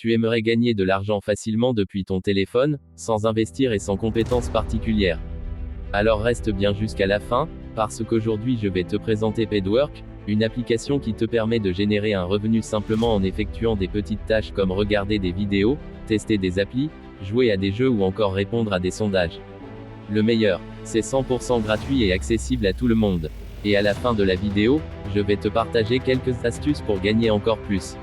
Tu aimerais gagner de l'argent facilement depuis ton téléphone, sans investir et sans compétences particulières. Alors reste bien jusqu'à la fin, parce qu'aujourd'hui je vais te présenter PaidWork, une application qui te permet de générer un revenu simplement en effectuant des petites tâches comme regarder des vidéos, tester des applis, jouer à des jeux ou encore répondre à des sondages. Le meilleur, c'est 100% gratuit et accessible à tout le monde. Et à la fin de la vidéo, je vais te partager quelques astuces pour gagner encore plus.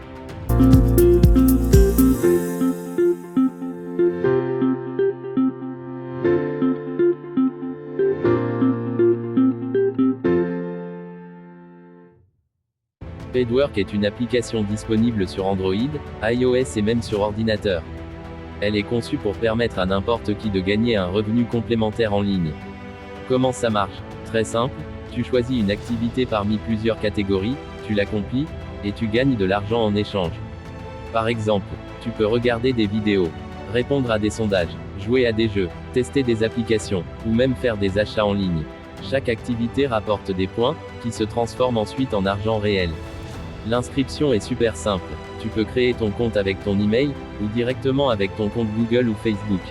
PaidWork est une application disponible sur Android, iOS et même sur ordinateur. Elle est conçue pour permettre à n'importe qui de gagner un revenu complémentaire en ligne. Comment ça marche? Très simple, tu choisis une activité parmi plusieurs catégories, tu l'accomplis, et tu gagnes de l'argent en échange. Par exemple, tu peux regarder des vidéos, répondre à des sondages, jouer à des jeux, tester des applications, ou même faire des achats en ligne. Chaque activité rapporte des points, qui se transforment ensuite en argent réel. L'inscription est super simple. Tu peux créer ton compte avec ton email, ou directement avec ton compte Google ou Facebook.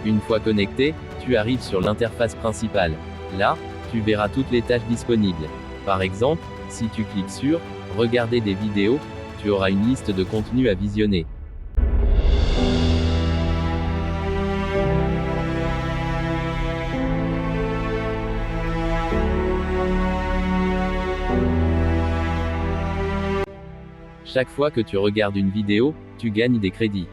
Une fois connecté, tu arrives sur l'interface principale. Là, tu verras toutes les tâches disponibles. Par exemple, si tu cliques sur « Regarder des vidéos », tu auras une liste de contenus à visionner. Chaque fois que tu regardes une vidéo, tu gagnes des crédits.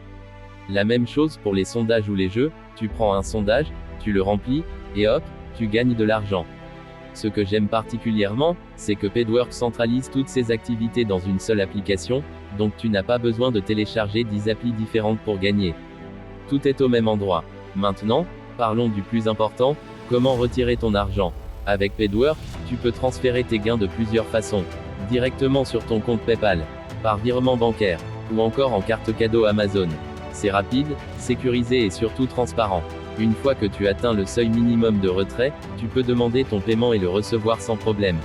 La même chose pour les sondages ou les jeux, tu prends un sondage, tu le remplis, et hop, tu gagnes de l'argent. Ce que j'aime particulièrement, c'est que PaidWork centralise toutes ces activités dans une seule application, donc tu n'as pas besoin de télécharger 10 applis différentes pour gagner. Tout est au même endroit. Maintenant, parlons du plus important, comment retirer ton argent. Avec PaidWork, tu peux transférer tes gains de plusieurs façons. Directement sur ton compte PayPal, par virement bancaire, ou encore en carte cadeau Amazon. C'est rapide, sécurisé et surtout transparent. Une fois que tu atteins le seuil minimum de retrait, tu peux demander ton paiement et le recevoir sans problème.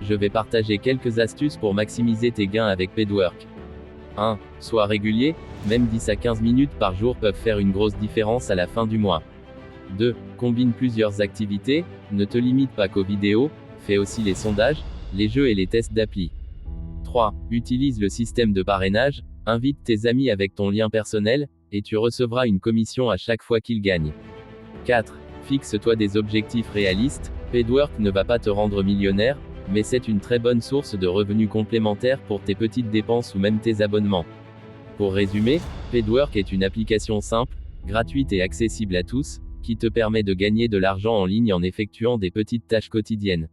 Je vais partager quelques astuces pour maximiser tes gains avec PaidWork. 1. Sois régulier, même 10 à 15 minutes par jour peuvent faire une grosse différence à la fin du mois. 2. Combine plusieurs activités, ne te limite pas qu'aux vidéos, fais aussi les sondages, les jeux et les tests d'appli. 3. Utilise le système de parrainage, invite tes amis avec ton lien personnel, et tu recevras une commission à chaque fois qu'ils gagnent. 4. Fixe-toi des objectifs réalistes, PaidWork ne va pas te rendre millionnaire, mais c'est une très bonne source de revenus complémentaires pour tes petites dépenses ou même tes abonnements. Pour résumer, PaidWork est une application simple, gratuite et accessible à tous, qui te permet de gagner de l'argent en ligne en effectuant des petites tâches quotidiennes.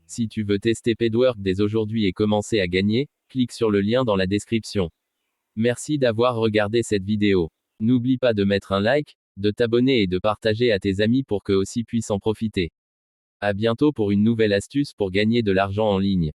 Si tu veux tester Paidwork dès aujourd'hui et commencer à gagner, clique sur le lien dans la description. Merci d'avoir regardé cette vidéo. N'oublie pas de mettre un like, de t'abonner et de partager à tes amis pour qu'eux aussi puissent en profiter. À bientôt pour une nouvelle astuce pour gagner de l'argent en ligne.